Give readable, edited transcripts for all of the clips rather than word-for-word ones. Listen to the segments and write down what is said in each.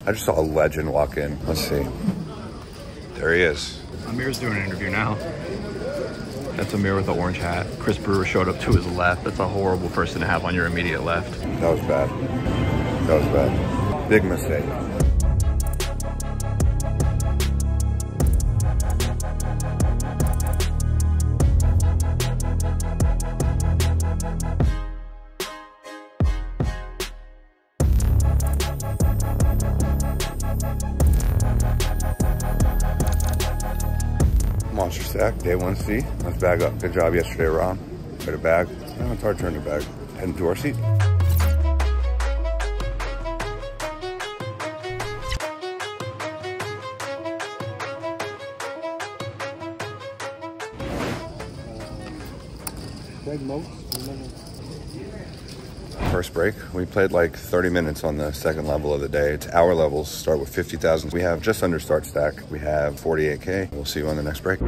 I just saw a legend walk in. Let's see. There he is. Amir's doing an interview now. That's Amir with the orange hat. Chris Brewer showed up to his left. That's a horrible person to have on your immediate left. That was bad. That was bad. Big mistake. Monster stack, day 1C. Let's bag up. Good job yesterday, Ron. Way to bag. Oh, it's our turn to bag. Heading to our seat. First break, we played like 30 minutes on the second level of the day. It's hour levels, start with 50,000. We have just under start stack. We have 48K. We'll see you on the next break.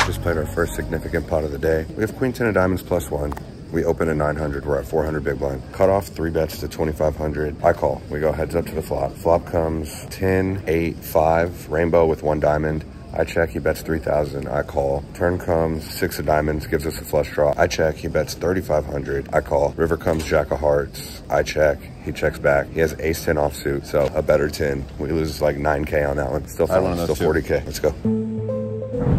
Just played our first significant pot of the day. We have queen 10 of diamonds plus 1. We open at 900, we're at 400 big blind. Cut off 3 bets to 2,500. I call, we go heads up to the flop. Flop comes 10, 8, 5, rainbow with 1 diamond. I check, he bets 3,000, I call. Turn comes 6 of diamonds, gives us a flush draw. I check, he bets 3,500, I call. River comes jack of hearts, I check, he checks back. He has ace 10 offsuit, so a better 10. We lose like 9K on that one. Still fun, still 40K, let's go.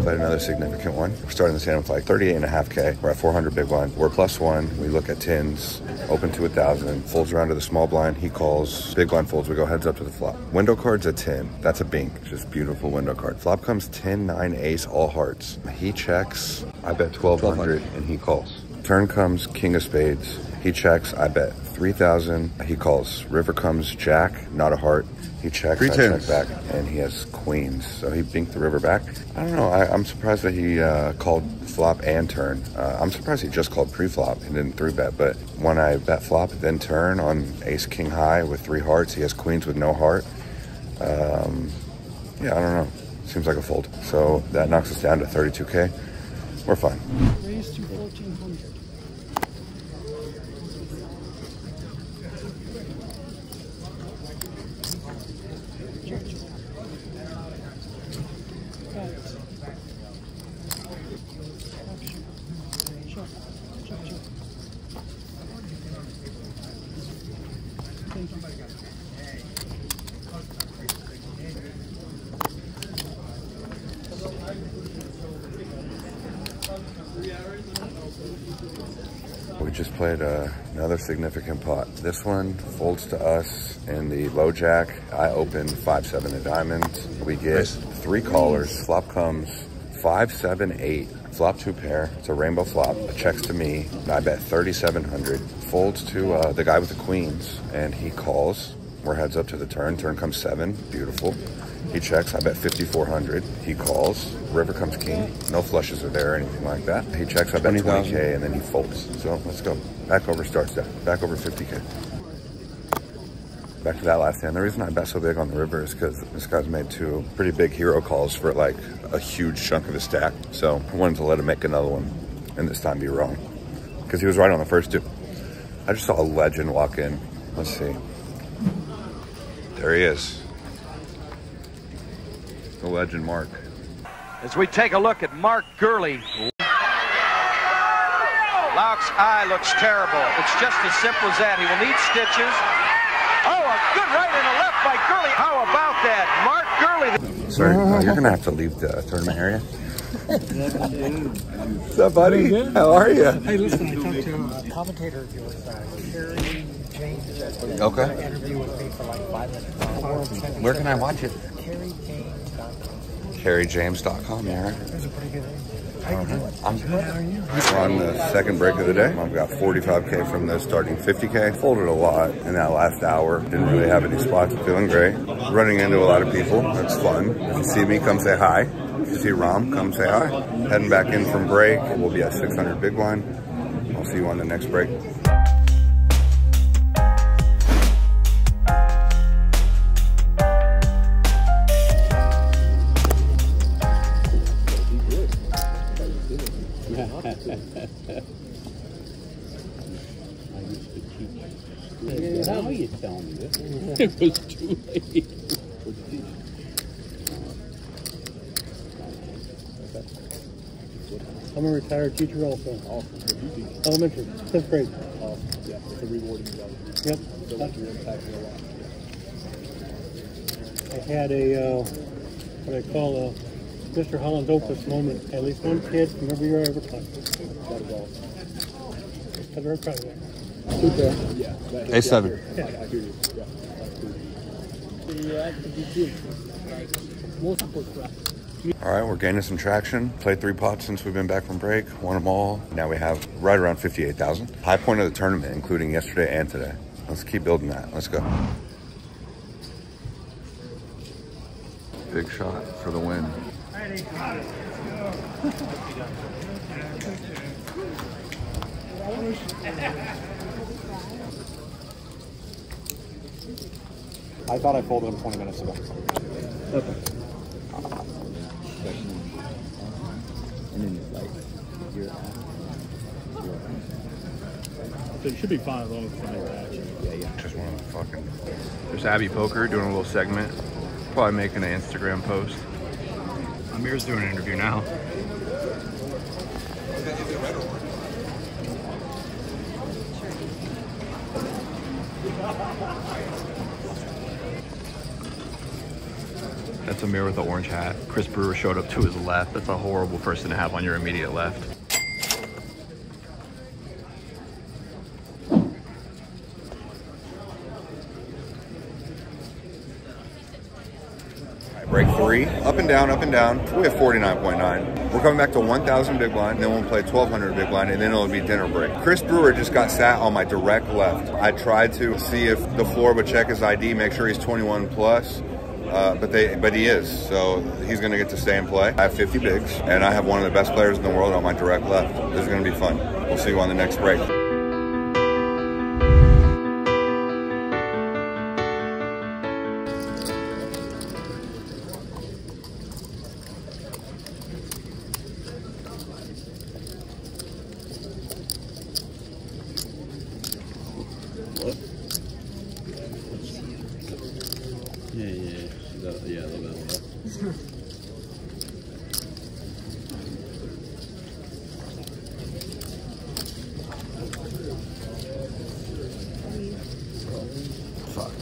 Played another significant one. We're starting this hand with like 38.5K. We're at 400 big blind. We're plus 1. We look at 10s, open to 1,000. Folds around to the small blind. He calls. Big blind folds. We go heads up to the flop. Window card's a 10. That's a bink. Just beautiful window card. Flop comes 10, 9, ace, all hearts. He checks. I bet 1,200 and he calls. Turn comes king of spades. He checks. I bet 3,000. He calls. River comes jack, not a heart. He checks, I check back, and he has queens. So he binked the river back. I don't know, I'm surprised that he called flop and turn. I'm surprised he just called pre-flop and didn't 3-bet, but when I bet flop, then turn on ace king high with 3 hearts, he has queens with no heart. Yeah, I don't know. Seems like a fold. So that knocks us down to 32K. We're fine. Raise to 1,400. We just played another significant pot. This one folds to us in the low jack. I open 5-7 of diamonds. We get 3 callers. Flop comes 5, 7, 8. Flop 2 pair. It's a rainbow flop. It checks to me. And I bet 3,700. Folds to the guy with the queens, and he calls. We're heads up to the turn. Turn comes 7. Beautiful. He checks. I bet 5,400. He calls. River comes king. No flushes are there or anything like that. He checks. I bet 20K, and then he folds. So let's go. Back over start stack. Back over 50K. Back to that last hand. The reason I bet so big on the river is because this guy's made 2 pretty big hero calls for like a huge chunk of his stack. So I wanted to let him make another one and this time be wrong because he was right on the first 2. I just saw a legend walk in. Let's see. There he is. The legend Mark. As we take a look at Mark Gurley. Lauch's eye looks terrible. It's just as simple as that. He will need stitches. Oh, a good right and a left by Gurley. How about that? Mark Gurley. Sorry, you're going to have to leave the tournament area. What's up, buddy? How are you? Hey, listen, I talked to a commentator of yours, Carrie James. Okay. Interview with me for like 5 minutes. Where can I watch it? CarrieJames.com. CarrieJames.com, yeah. That's a pretty good name. How you doing? I'm good. How are you? We're on the second break of the day. I've got 45K from the starting 50K. Folded a lot in that last hour. Didn't really have any spots. Feeling great. Running into a lot of people. That's fun. If you see me, come say hi. If you see Rom, come say hi. Heading back in from break. We'll be at 600 big blind. I'll see you on the next break. How are you telling me this? It was too late. I'm a retired teacher also. Elementary, 5th grade. Yeah, it's a rewarding job. Yep. So like your impact a lot. I had a, what I call a Mr. Holland's Opus moment. At least one kid from every year I ever taught. That is awesome. I'm very proud of that. Yeah. A7. Yeah, I hear you. Yeah, that's good. All right, we're gaining some traction. Played 3 pots since we've been back from break. Won them all. Now we have right around 58,000. High point of the tournament, including yesterday and today. Let's keep building that. Let's go. Big shot for the win. I thought I folded him 20 minutes ago. Okay. And then it's like, So you should be fine as long as it's not your action. Just one of the fucking... There's Abby Poker doing a little segment. Probably making an Instagram post. Amir's doing an interview now. That's Amir with the orange hat. Chris Brewer showed up to his left. That's a horrible person to have on your immediate left. Break 3, up and down, up and down. We have 49.9. We're coming back to 1,000 big blind, then we'll play 1,200 big blind, and then it'll be dinner break. Chris Brewer just got sat on my direct left. I tried to see if the floor would check his ID, make sure he's 21 plus, but he is, so he's gonna get to stay and play. I have 50 bigs, and I have one of the best players in the world on my direct left. This is gonna be fun. We'll see you on the next break. Yeah, a little bit of that. Fuck.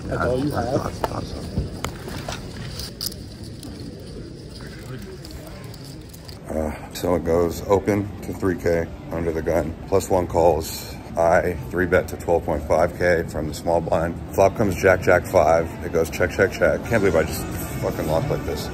That's all you have? Thought so. So it goes open to 3K under the gun. +1 calls. I 3-bet to 12.5K from the small blind. Flop comes Jack, Jack 5. It goes check, check, check. Can't believe I just fucking lost like this.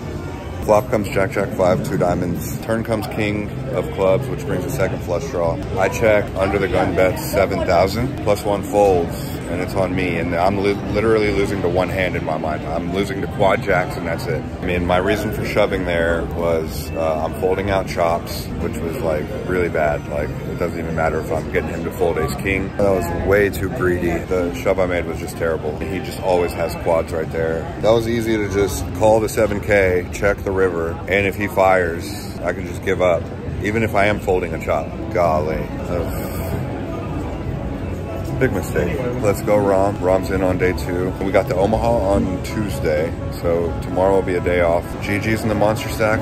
Flop comes Jack, Jack 5, 2 diamonds. Turn comes King of clubs, which brings a second flush draw. I check under the gun bet 7,000. +1 folds, and it's on me. And I'm literally losing to one hand in my mind. I'm losing to quad jacks, and that's it. I mean, my reason for shoving there was I'm folding out chops, which was like really bad. Like, it doesn't even matter if I'm getting him to fold ace king. That was way too greedy. The shove I made was just terrible. He just always has quads right there. That was easy to just call the 7K, check the river, and if he fires, I can just give up, even if I am folding a chop. Golly. Big mistake. Let's go, Rom. Rom's in on day 2. We got the Omaha on Tuesday, so tomorrow will be a day off. GG's in the monster stack.